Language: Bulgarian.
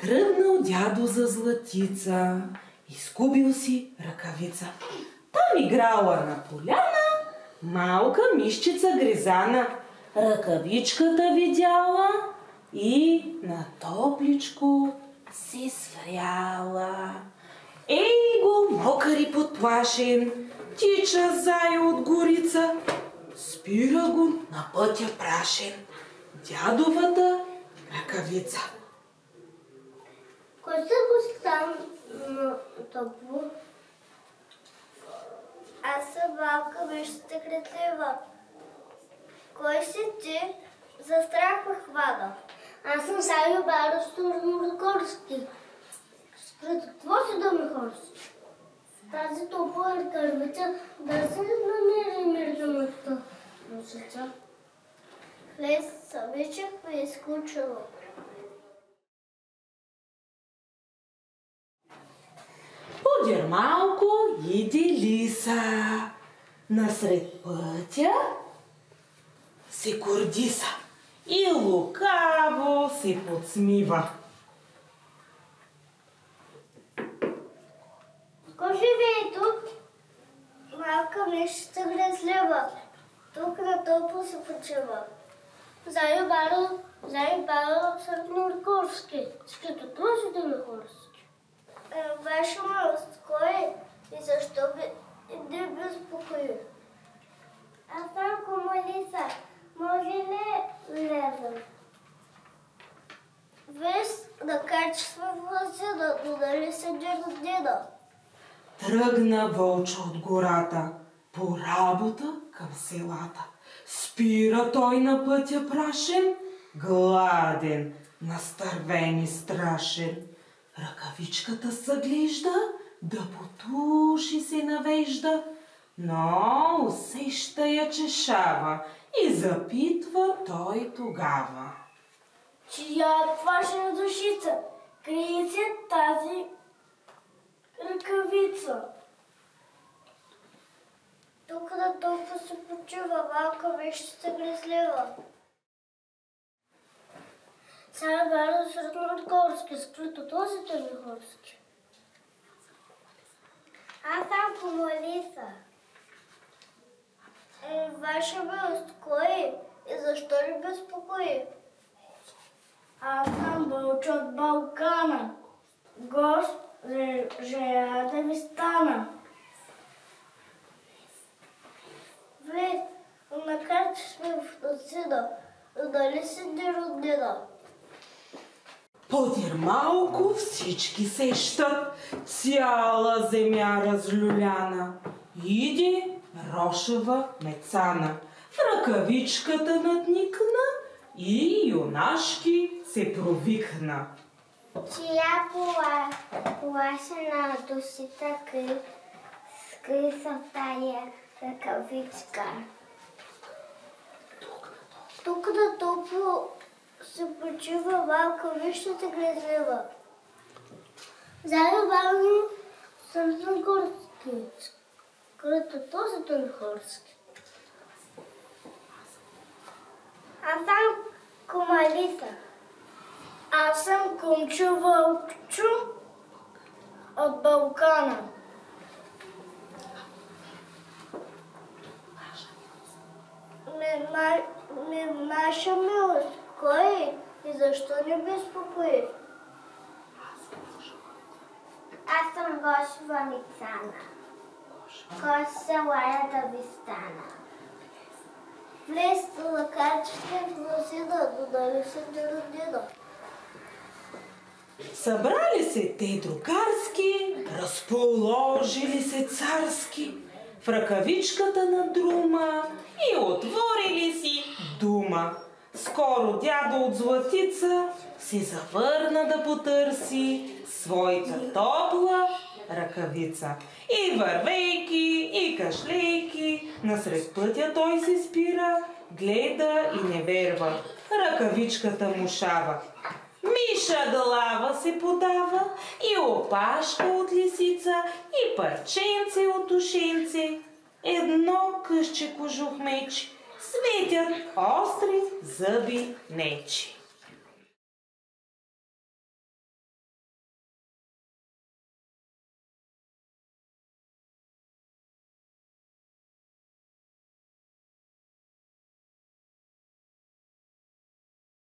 Тръгнал дядо за златица, изгубил си ръкавица. Там играла на поляна малка мишчица гризана. Ръкавичката видяла и на топличко се свряла. Ей го, мокър и подплашен, тича зая от горица, спира го на пътя прашен дядовата ръкавица. Кой се го стана топло? Аз съм малка мишчица гризлива. Кой си ти? За страх ме хвана. Аз съм Сайо Баро Стурногорски. Какво си да ме хорси? Тази топла ръкавица да се намери мирзаността. Носица. Хлес самичък ме изключила. Подир малко иди лиса. Насред пътя се кордиса и лукаво се подсмива. Кой живее тук? Малка мишчица гризлива. Тук на топло се почива. Зайо Баро Средногорски. Скито това си да ме хорски. Ваша милост, кой е и защо не безпокои? Аз съм Комалиса. Може ли влезам? Вез да качества власина, но дали се дедо? Тръгна вълча от гората по работа към селата. Спира той на пътя прашен, гладен, настървен и страшен. Ръкавичката съглежда, да потуши се навежда, но усеща я чешава и запитва той тогава. Чия плашена душица, крие се тази ръкавица. Тук на толкова се почива малка мишчица гризлива. Сайо Баро Средногорски, скрито този Търногорски. Аз съм Комалиса. Ваша милост, кой е и защо ли безпокои? Аз съм вълчо от Балкана. Гост желая да ви стана. Влез, макар че сме в носина, но дали си не роднина? Подир малко всички сещат, цяла земя разлюляна. Иди рошава мецана, в ръкавичката надникна и юнашки се провикна. Чия плашена душица скри се в тая ръкавичка. Тук на топло се почива малка мишчица гризлива. Зайо Баро Средногорски. Скрито този Търногорски. Аз съм Комалиса. Аз съм Комчо Вълчо от Балкана. Наша милост, кой е и защо не безпокои? Аз съм Гошева Мицана. Кой се лая да ви стана? Влез да качете в носина, но дали се не родина? Събрали се те другарски, разположили се царски в ръкавичката на друма и отворили си дума. Скоро дядо от Златица се завърна да потърси своята топла ръкавица. И вървейки, и кашлейки, насред пътя той се спира, гледа и не верва. Ръкавичката му шава. Миша глава се подава и опашка от лисица и парченце от ушенце. Едно късче кожух мечи, светят остри зъби нечи.